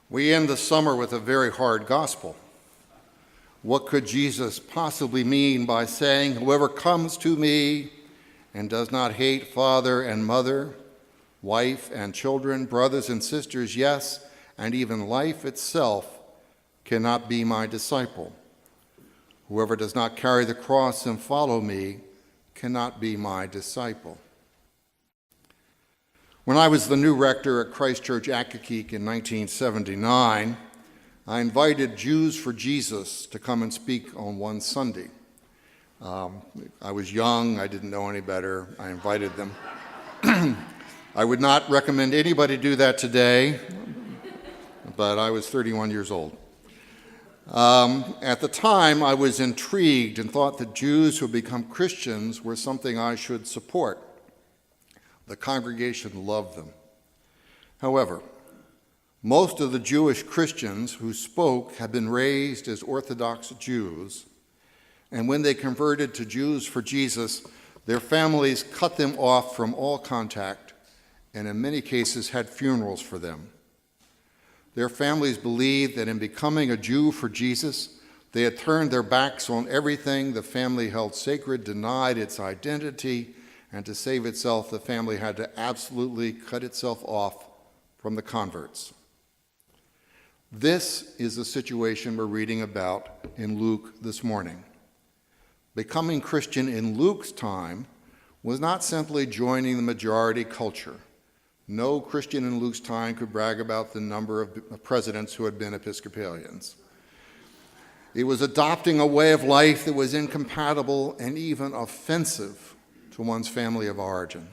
We end the summer with a very hard gospel. What could Jesus possibly mean by saying, "Whoever comes to me and does not hate father and mother, wife and children, brothers and sisters, yes, and even life itself, cannot be my disciple. Whoever does not carry the cross and follow me cannot be my disciple." When I was the new rector at Christ Church Accokeek in 1979, I invited Jews for Jesus to come and speak on one Sunday. I was young, I didn't know any better, I invited them. I would not recommend anybody do that today, but I was 31 years old. At the time, I was intrigued and thought that Jews who become Christians were something I should support. The congregation loved them. However, most of the Jewish Christians who spoke had been raised as Orthodox Jews, and when they converted to Jews for Jesus, their families cut them off from all contact and in many cases had funerals for them. Their families believed that in becoming a Jew for Jesus, they had turned their backs on everything the family held sacred, denied its identity, and to save itself, the family had to absolutely cut itself off from the converts. This is the situation we're reading about in Luke this morning. Becoming Christian in Luke's time was not simply joining the majority culture. No Christian in Luke's time could brag about the number of presidents who had been Episcopalians. It was adopting a way of life that was incompatible and even offensive to one's family of origin.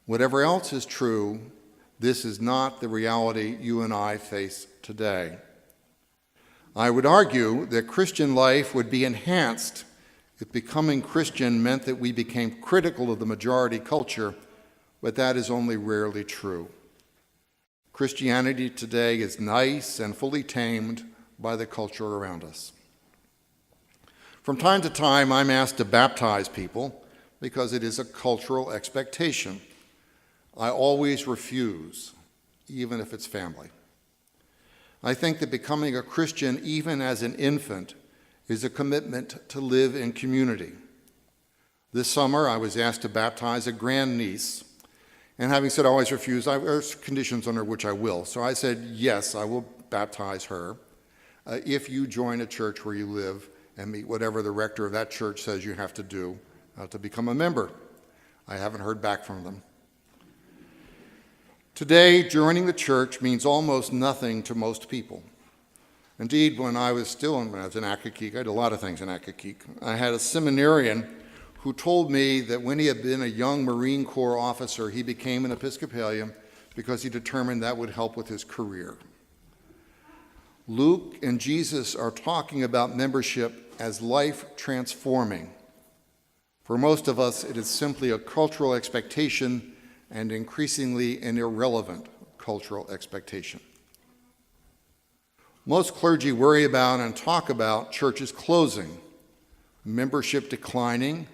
Whatever else is true, this is not the reality you and I face today. I would argue that Christian life would be enhanced if becoming Christian meant that we became critical of the majority culture, but that is only rarely true. Christianity today is nice and fully tamed by the culture around us. From time to time, I'm asked to baptize people because it is a cultural expectation. I always refuse, even if it's family. I think that becoming a Christian, even as an infant, is a commitment to live in community. This summer, I was asked to baptize a grandniece, and having said I always refuse, there's conditions under which I will. So I said, yes, I will baptize her if you join a church where you live and meet whatever the rector of that church says you have to do to become a member. I haven't heard back from them. Today, joining the church means almost nothing to most people. Indeed, when I was in Accokeek, I did a lot of things in Accokeek. I had a seminarian who told me that when he had been a young Marine Corps officer, he became an Episcopalian because he determined that would help with his career. Luke and Jesus are talking about membership as life transforming. For most of us, it is simply a cultural expectation and increasingly an irrelevant cultural expectation. Most clergy worry about and talk about churches closing, membership declining,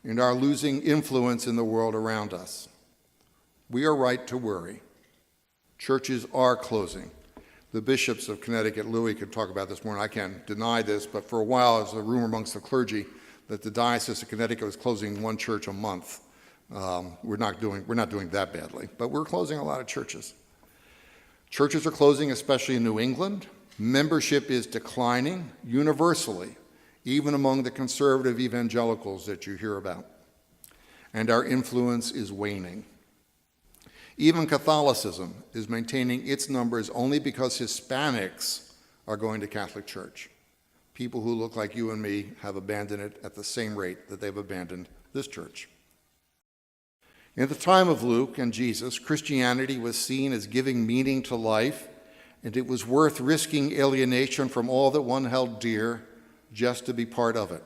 and our losing influence in the world around us. We are right to worry. Churches are closing. The bishops of Connecticut, Louis, could talk about this more, and I can't deny this, but for a while, there's a rumor amongst the clergy that the Diocese of Connecticut was closing one church a month. We're not doing that badly, but we're closing a lot of churches. Churches are closing, especially in New England. Membership is declining universally, even among the conservative evangelicals that you hear about. And our influence is waning. Even Catholicism is maintaining its numbers only because Hispanics are going to Catholic Church. People who look like you and me have abandoned it at the same rate that they've abandoned this church. In the time of Luke and Jesus, Christianity was seen as giving meaning to life, and it was worth risking alienation from all that one held dear just to be part of it.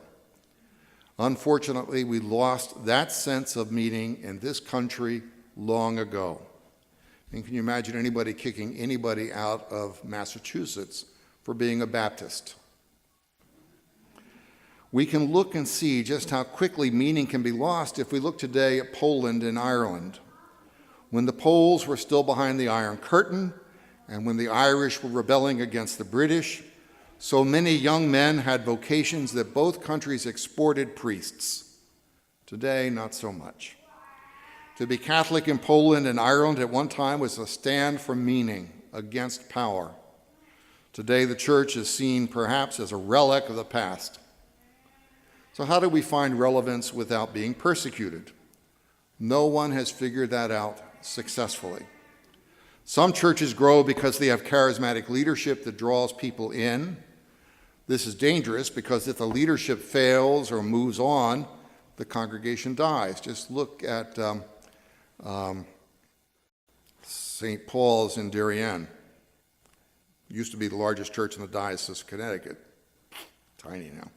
Unfortunately, we lost that sense of meaning in this country long ago. And can you imagine anybody kicking anybody out of Massachusetts for being a Baptist? We can look and see just how quickly meaning can be lost if we look today at Poland and Ireland. When the Poles were still behind the Iron Curtain And when the Irish were rebelling against the British, so many young men had vocations that both countries exported priests. Today, not so much. To be Catholic in Poland and Ireland at one time was a stand for meaning against power. Today, the church is seen perhaps as a relic of the past. So how do we find relevance without being persecuted? No one has figured that out successfully. Some churches grow because they have charismatic leadership that draws people in. This is dangerous because if the leadership fails or moves on, the congregation dies. Just look at St. Paul's in Darien. It used to be the largest church in the Diocese of Connecticut. Tiny now.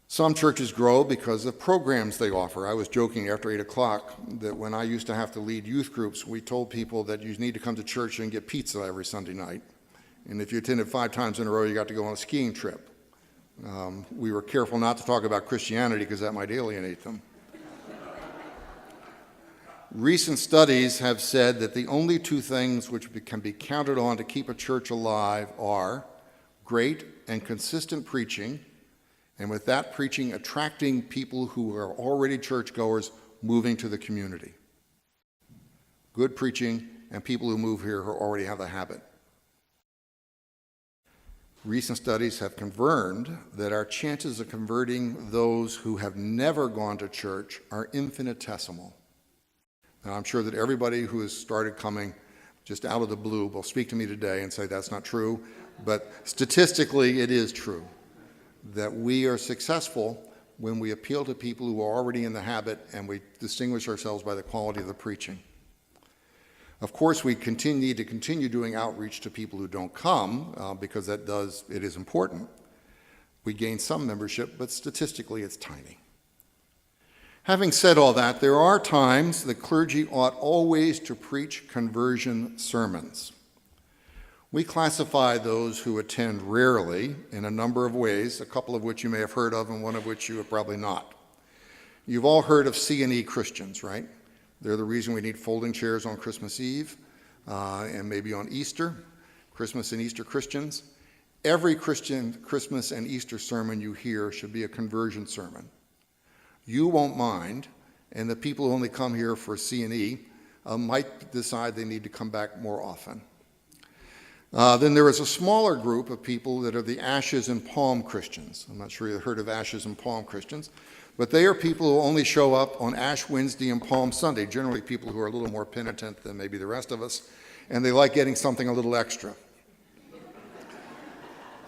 Some churches grow because of programs they offer. I was joking after 8 o'clock that when I used to have to lead youth groups, we told people that you need to come to church and get pizza every Sunday night. And if you attended 5 times in a row, you got to go on a skiing trip. We were careful not to talk about Christianity because that might alienate them. Recent studies have said that the only 2 things which can be counted on to keep a church alive are great and consistent preaching, and with that preaching attracting people who are already churchgoers moving to the community. Good preaching and people who move here who already have the habit. Recent studies have confirmed that our chances of converting those who have never gone to church are infinitesimal. Now, I'm sure that everybody who has started coming just out of the blue will speak to me today and say that's not true, but statistically it is true that we are successful when we appeal to people who are already in the habit and we distinguish ourselves by the quality of the preaching. Of course, we need to continue doing outreach to people who don't come because it is important. We gain some membership, but statistically it's tiny. Having said all that, there are times the clergy ought always to preach conversion sermons. We classify those who attend rarely in a number of ways, a couple of which you may have heard of and one of which you have probably not. You've all heard of C&E Christians, right? They're the reason we need folding chairs on Christmas Eve and maybe on Easter, Christmas and Easter Christians. Every Christian Christmas and Easter sermon you hear should be a conversion sermon. You won't mind, and the people who only come here for C&E might decide they need to come back more often. Then there is a smaller group of people that are the Ashes and Palm Christians. I'm not sure you've heard of Ashes and Palm Christians, but they are people who only show up on Ash Wednesday and Palm Sunday, generally people who are a little more penitent than maybe the rest of us, and they like getting something a little extra.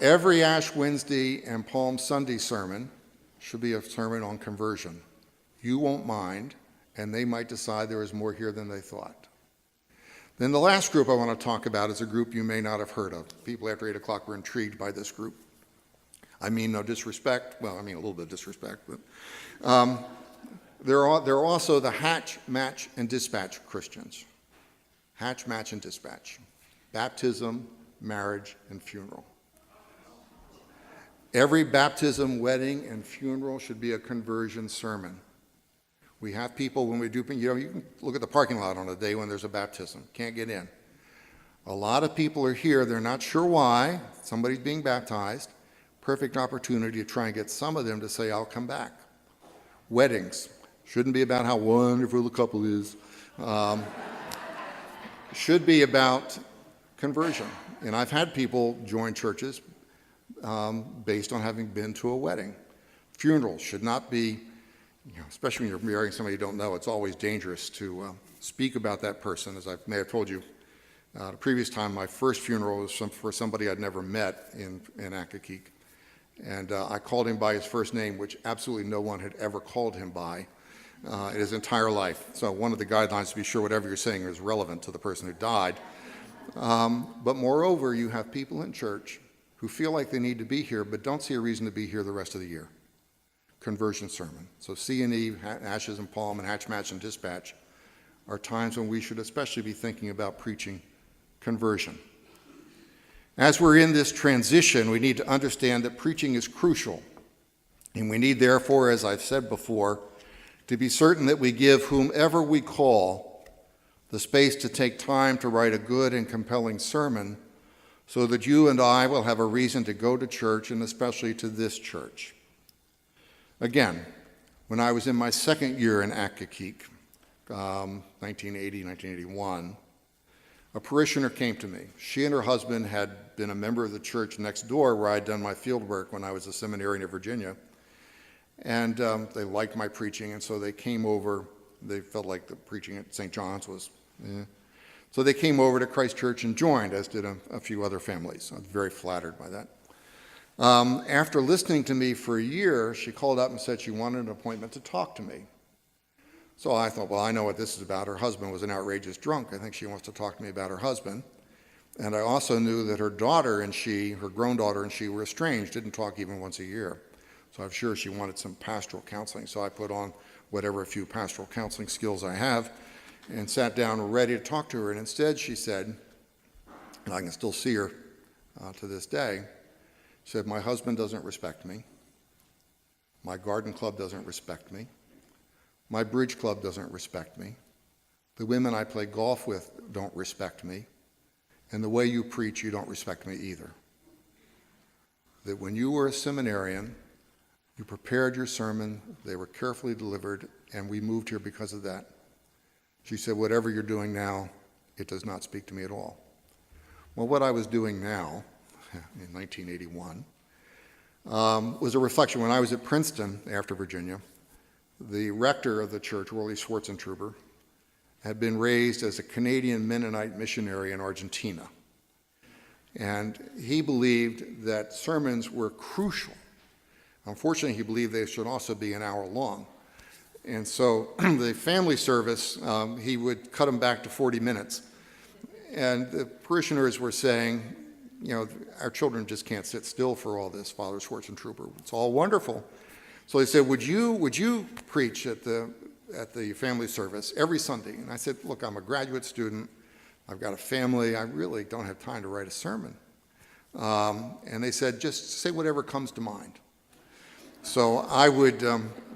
Every Ash Wednesday and Palm Sunday sermon should be a sermon on conversion. You won't mind, and they might decide there is more here than they thought. Then the last group I want to talk about is a group you may not have heard of. People after 8 o'clock were intrigued by this group. I mean no disrespect. Well, I mean a little bit of disrespect. But there are also the hatch, match, and dispatch Christians. Hatch, match, and dispatch. Baptism, marriage, and funeral. Every baptism, wedding, and funeral should be a conversion sermon. We have people when we do, you can look at the parking lot on a day when there's a baptism. Can't get in. A lot of people are here. They're not sure why. Somebody's being baptized. Perfect opportunity to try and get some of them to say, I'll come back. Weddings. Shouldn't be about how wonderful the couple is. Should be about conversion. And I've had people join churches based on having been to a wedding. Funerals should not be, especially when you're marrying somebody you don't know, it's always dangerous to speak about that person. As I may have told you the previous time, my first funeral was for somebody I'd never met in Accokeek. And I called him by his first name, which absolutely no one had ever called him by in his entire life. So one of the guidelines to be sure whatever you're saying is relevant to the person who died. But moreover, you have people in church who feel like they need to be here, but don't see a reason to be here the rest of the year. Conversion sermon. So C&E, Ashes and Palm, and Hatch, Match, and Dispatch are times when we should especially be thinking about preaching conversion. As we're in this transition, we need to understand that preaching is crucial. And we need, therefore, as I've said before, to be certain that we give whomever we call the space to take time to write a good and compelling sermon so that you and I will have a reason to go to church, and especially to this church. Again, when I was in my second year in Akakik, 1980, 1981, a parishioner came to me. She and her husband had been a member of the church next door where I'd done my field work when I was a seminarian in Virginia. And they liked my preaching, and so they came over. They felt like the preaching at St. John's was, So they came over to Christ Church and joined, as did a few other families. I was very flattered by that. After listening to me for a year, she called up and said she wanted an appointment to talk to me. So I thought, well, I know what this is about. Her husband was an outrageous drunk. I think she wants to talk to me about her husband. And I also knew that her daughter and she, her grown daughter and she, were estranged, didn't talk even once a year. So I'm sure she wanted some pastoral counseling. So I put on whatever few pastoral counseling skills I have and sat down ready to talk to her. And instead she said, and I can still see her to this day, she said, my husband doesn't respect me. My garden club doesn't respect me. My bridge club doesn't respect me. The women I play golf with don't respect me. And the way you preach, you don't respect me either. That when you were a seminarian, you prepared your sermon, they were carefully delivered, and we moved here because of that. She said, whatever you're doing now, it does not speak to me at all. Well, what I was doing now, in 1981, was a reflection. When I was at Princeton after Virginia, the rector of the church, Worley Schwartzentruber, had been raised as a Canadian Mennonite missionary in Argentina. And he believed that sermons were crucial. Unfortunately, he believed they should also be an hour long. And so the family service, he would cut them back to 40 minutes. And the parishioners were saying, you know, our children just can't sit still for all this, Father Schwartzentruber. It's all wonderful. So he said, would you preach at the family service every Sunday? And I said, look, I'm a graduate student. I've got a family. I really don't have time to write a sermon. And they said, just say whatever comes to mind. So I would,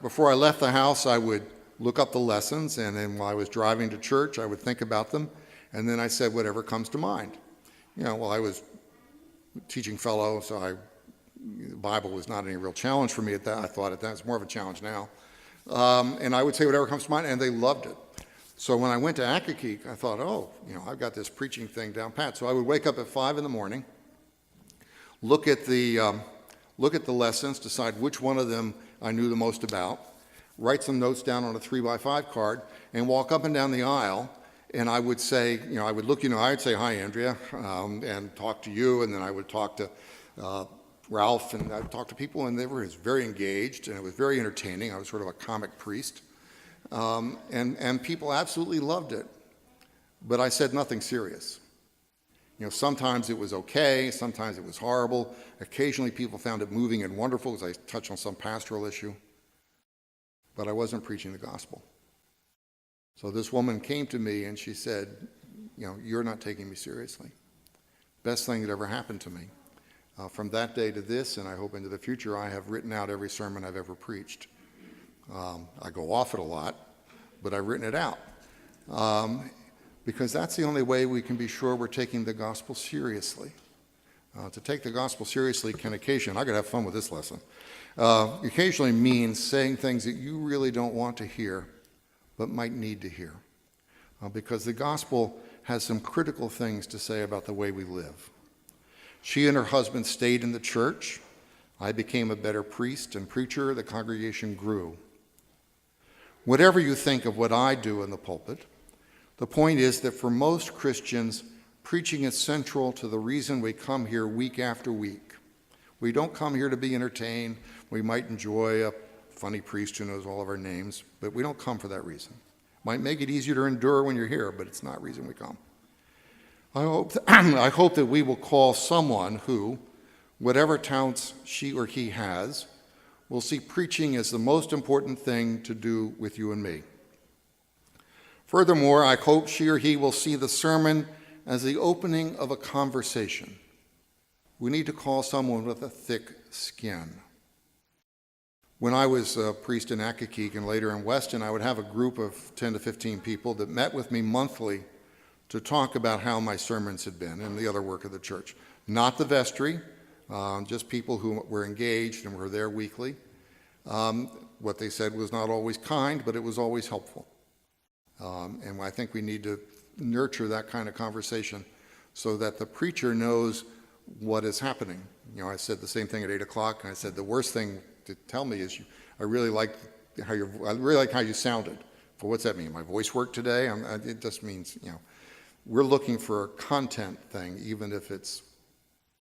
before I left the house, I would look up the lessons, and then while I was driving to church, I would think about them, and then I said whatever comes to mind. You know, well, I was teaching fellow, so the Bible was not any real challenge for me at that. I thought at that it's more of a challenge now. And I would say whatever comes to mind, and they loved it. So when I went to Akakik, I thought, oh, you know, I've got this preaching thing down pat. So I would wake up at 5 in the morning, look at the lessons, decide which one of them I knew the most about, write some notes down on a 3x5 card, and walk up and down the aisle. And I would say, you know, I would say, hi, Andrea, and talk to you, and then I would talk to Ralph, and I'd talk to people, and they were very engaged, and it was very entertaining. I was sort of a comic priest. And people absolutely loved it. But I said nothing serious. You know, sometimes it was okay, sometimes it was horrible. Occasionally people found it moving and wonderful because I touched on some pastoral issue. But I wasn't preaching the gospel. So this woman came to me and she said, you know, you're not taking me seriously. Best thing that ever happened to me. From that day to this, and I hope into the future, I have written out every sermon I've ever preached. I go off it a lot, but I've written it out. Because that's the only way we can be sure we're taking the gospel seriously. To take the gospel seriously can occasionally, I could have fun with this lesson, occasionally means saying things that you really don't want to hear, but might need to hear. Because the gospel has some critical things to say about the way we live. She and her husband stayed in the church. I became a better priest and preacher. The congregation grew. Whatever you think of what I do in the pulpit, the point is that for most Christians, preaching is central to the reason we come here week after week. We don't come here to be entertained. We might enjoy a funny priest who knows all of our names, but we don't come for that reason. Might make it easier to endure when you're here, but it's not the reason we come. I hope that we will call someone who, whatever talents she or he has, will see preaching as the most important thing to do with you and me. Furthermore, I hope she or he will see the sermon as the opening of a conversation. We need to call someone with a thick skin. When I was a priest in Akakeek and later in Weston, I would have a group of 10 to 15 people that met with me monthly to talk about how my sermons had been and the other work of the church. Not the vestry, just people who were engaged and were there weekly. What they said was not always kind, but it was always helpful. And I think we need to nurture that kind of conversation so that the preacher knows what is happening. You know, I said the same thing at 8 o'clock, and I said the worst thing to tell me is I really like how you sounded. Well, what's that mean? My voice worked today? It just means, you know, we're looking for a content thing, even if it's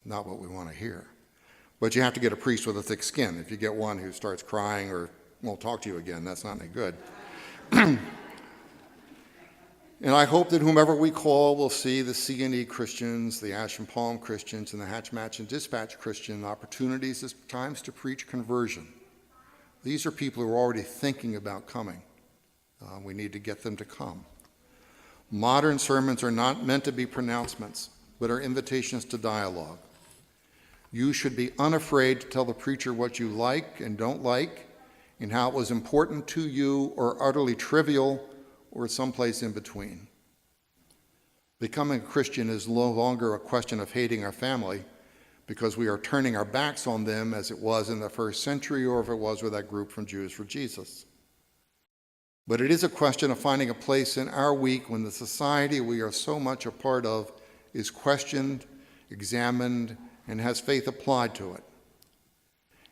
not what we want to hear. But you have to get a priest with a thick skin. If you get one who starts crying or won't talk to you again, that's not any good. And I hope that whomever we call will see the C&E Christians, the Ash and Palm Christians, and the Hatch, Match, and Dispatch Christian opportunities as times to preach conversion. These are people who are already thinking about coming. We need to get them to come. Modern sermons are not meant to be pronouncements, but are invitations to dialogue. You should be unafraid to tell the preacher what you like and don't like, and how it was important to you or utterly trivial or someplace in between. Becoming a Christian is no longer a question of hating our family because we are turning our backs on them as it was in the first century or if it was with that group from Jews for Jesus. But it is a question of finding a place in our week when the society we are so much a part of is questioned, examined, and has faith applied to it.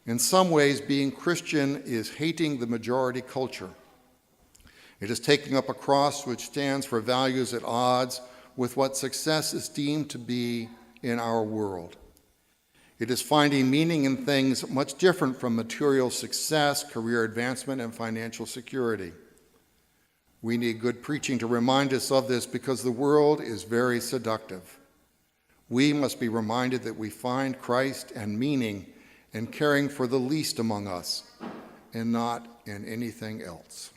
In some ways, being Christian is hating the majority culture. It is taking up a cross which stands for values at odds with what success is deemed to be in our world. It is finding meaning in things much different from material success, career advancement, and financial security. We need good preaching to remind us of this because the world is very seductive. We must be reminded that we find Christ and meaning in caring for the least among us and not in anything else.